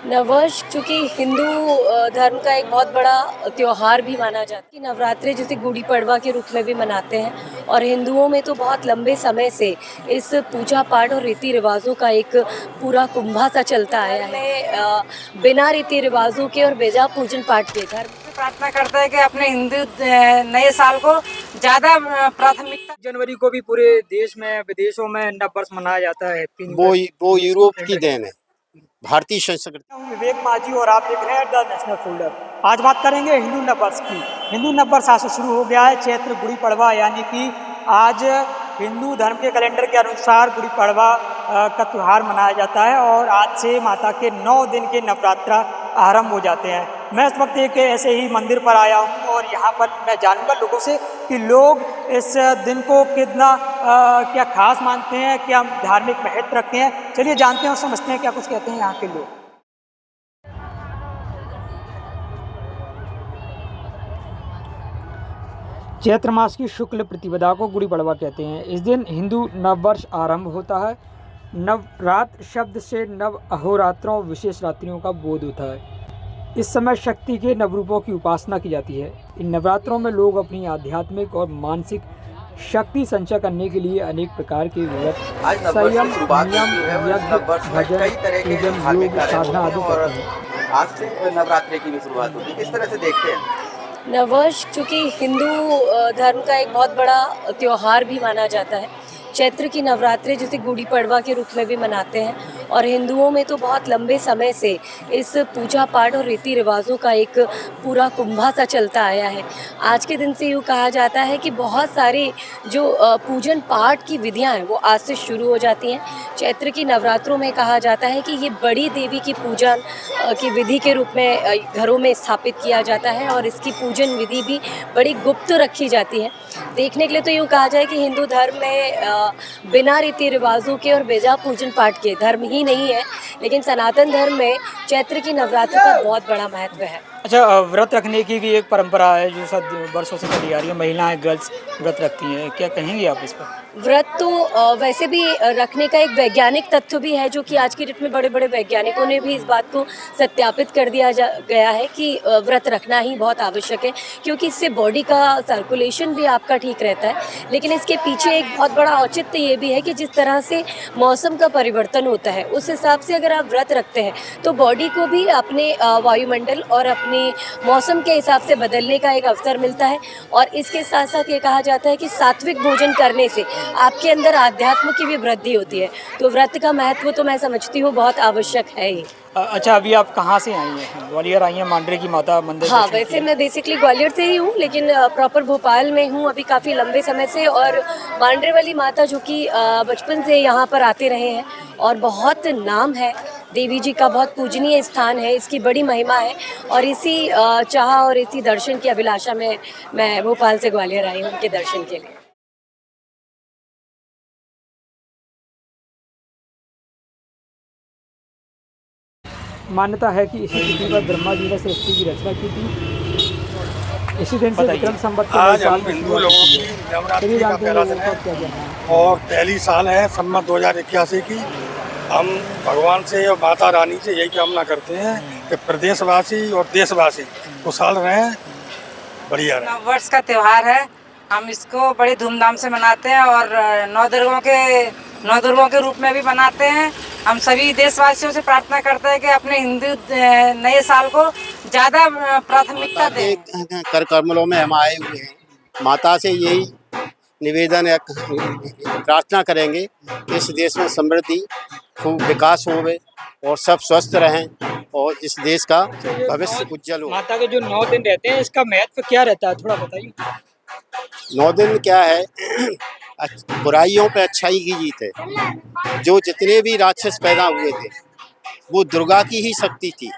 नववर्ष चूँकि हिंदू धर्म का एक बहुत बड़ा त्योहार भी माना जाता है कि नवरात्रे जिसे गुड़ी पड़वा के रूप में भी मनाते हैं और हिंदुओं में तो बहुत लंबे समय से इस पूजा पाठ और रीति रिवाजों का एक पूरा कुंभा सा चलता आया है। बिना रीति रिवाजों के और बेजा पूजन पाठ के धर्म प्रार्थना करता है कि अपने हिंदू नए साल को ज्यादा प्राथमिकता। जनवरी को भी पूरे देश में विदेशों में नव वर्ष मनाया जाता है। वो यूरोप की देन है, भारतीय संस्कृति। हूं विवेक माझी और आप देख रहे हैं द नेशनल फोल्डर। आज बात करेंगे हिंदू नव वर्ष की। हिंदू नव वर्ष आज से शुरू हो गया है। चैत्र गुड़ी पड़वा यानी कि आज हिंदू धर्म के कैलेंडर के अनुसार गुड़ी पड़वा का त्यौहार मनाया जाता है और आज से माता के 9 दिन के नवरात्रा आरंभ हो जाते हैं। मैं इस वक्त एक ऐसे ही मंदिर पर आया हूँ और यहाँ पर मैं जानूंगा लोगों से कि लोग इस दिन को कितना क्या खास मानते हैं, क्या धार्मिक महत्व रखते हैं। चलिए जानते हैं और समझते हैं क्या कुछ कहते हैं यहाँ के लोग। चैत्र मास की शुक्ल प्रतिपदा को गुड़ी पड़वा कहते हैं। इस दिन हिंदू नववर्ष आरंभ होता है। नवरात्र शब्द से नव अहोरात्रों विशेष रात्रियों का बोध होता है। इस समय शक्ति के नवरूपों की उपासना की जाती है। इन नवरात्रों में लोग अपनी आध्यात्मिक और मानसिक शक्ति संचय करने के लिए अनेक प्रकार के व्रत, संयम, नियम, यज्ञ, भजन, पूजन, योग, साधना आदि करते हैं। आज से नवरात्रि की भी शुरुआत होगी, किस तरह से देखते हैं? नववर्ष चूँकि हिंदू धर्म का एक बहुत बड़ा त्योहार भी माना जाता है। चैत्र की नवरात्रे जिसे गुड़ी पड़वा के रूप में भी मनाते हैं और हिंदुओं में तो बहुत लंबे समय से इस पूजा पाठ और रीति रिवाजों का एक पूरा कुंभा सा चलता आया है। आज के दिन से यूँ कहा जाता है कि बहुत सारी जो पूजन पाठ की विधियां हैं वो आज से शुरू हो जाती हैं। चैत्र की नवरात्रों में कहा जाता है कि ये बड़ी देवी की पूजन की विधि के रूप में घरों में स्थापित किया जाता है और इसकी पूजन विधि भी बड़ी गुप्त रखी जाती है। देखने के लिए तो यूँ कहा जाए कि हिंदू धर्म में बिना रीति रिवाजों के और बेजा पूजन पाठ के धर्म ही नहीं है, लेकिन सनातन धर्म में चैत्र की नवरात्रि का बहुत बड़ा महत्व है। अच्छा, व्रत रखने की भी एक परंपरा है जो सब वर्षों से चली आ रही है। महिलाएं, गर्ल्स व्रत रखती हैं, क्या कहेंगे आप इस पर? व्रत तो वैसे भी रखने का एक वैज्ञानिक तथ्य भी है, जो कि आज की डेट में बड़े बड़े वैज्ञानिकों ने भी इस बात को सत्यापित कर दिया गया है कि व्रत रखना ही बहुत आवश्यक है, क्योंकि इससे बॉडी का सर्कुलेशन भी आपका ठीक रहता है। लेकिन इसके पीछे एक बहुत बड़ा औचित्य ये भी है कि जिस तरह से मौसम का परिवर्तन होता है उस हिसाब से अगर आप व्रत रखते हैं तो बॉडी को भी अपने वायुमंडल और अपने मौसम के हिसाब से बदलने का एक अवसर मिलता है। और इसके साथ साथ ये कहा जाता है कि सात्विक भोजन करने से आपके अंदर आध्यात्म की भी वृद्धि होती है। तो व्रत का महत्व तो मैं समझती हूँ बहुत आवश्यक है ही। अच्छा, अभी आप कहाँ से आई हैं? ग्वालियर आई हैं, मांडरे की माता मंदिर? हाँ, वैसे मैं बेसिकली ग्वालियर से ही हूँ, लेकिन प्रॉपर भोपाल में हूँ अभी काफ़ी लंबे समय से। और मांडरे वाली माता जो कि बचपन से यहाँ पर आते रहे हैं और बहुत नाम है, देवी जी का बहुत पूजनीय स्थान है, इसकी बड़ी महिमा है। और इसी चाह और इसी दर्शन की अभिलाषा में मैं भोपाल से ग्वालियर आई हूँ उनके दर्शन के लिए। मान्यता है कि इसी तिथि पर ब्रह्मा जी ने सृष्टि की रचना की थी। इसी दिन से विक्रम संवत के आज हम हिंदू लोगों की नवरात्रि का पहला दिन है और पहली साल है संवत 2081 की। हम भगवान से और माता रानी से यही कामना करते हैं कि प्रदेशवासी और देशवासी खुशहाल रहें, बढ़िया रहें। नववर्ष का त्यौहार है, हम इसको बड़े धूमधाम से मनाते हैं और नौ दुर्गों के रूप में भी मनाते हैं। हम सभी देशवासियों से प्रार्थना करते हैं कि अपने हिंदू नए साल को ज्यादा प्राथमिकता दें। कर कमलों में हम आए हुए हैं, माता से यही निवेदन है, प्रार्थना करेंगे कि इस देश में समृद्धि, खूब विकास होवे और सब स्वस्थ रहें और इस देश का भविष्य उज्जवल हो। माता के जो 9 दिन रहते हैं, इसका महत्व क्या रहता है, थोड़ा बताइए। 9 दिन क्या है, बुराइयों पे अच्छाई की जीत है। जो जितने भी राक्षस पैदा हुए थे वो दुर्गा की ही शक्ति थी।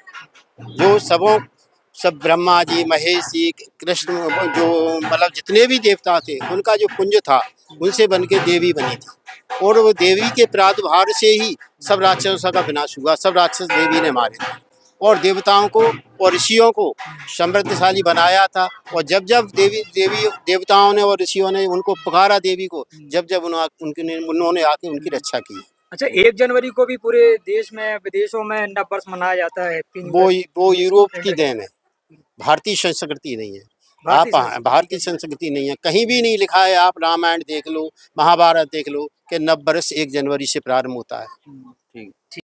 जो सब ब्रह्मा जी, महेश जी, कृष्ण, जो मतलब जितने भी देवता थे उनका जो पुंज था उनसे बन के देवी बनी थी और वो देवी के प्रादुर्भाव से ही सब राक्षसों का विनाश हुआ। सब राक्षस देवी ने मारे थे और देवताओं को और ऋषियों को समृद्धशाली बनाया था। और जब जब देवताओं ने और ऋषियों ने उनको पुकारा, देवी को, जब जब उन्होंने आके उनकी रक्षा की। अच्छा, 1 जनवरी को भी पूरे देश में विदेशों में नववर्ष मनाया जाता है। वो यूरोप की देन है, भारतीय संस्कृति नहीं है। भारतीय आप भारतीय संस्कृति नहीं है, कहीं भी नहीं लिखा है। आप रामायण देख लो, महाभारत देख लो कि नववर्ष 1 जनवरी से प्रारंभ होता है। ठीक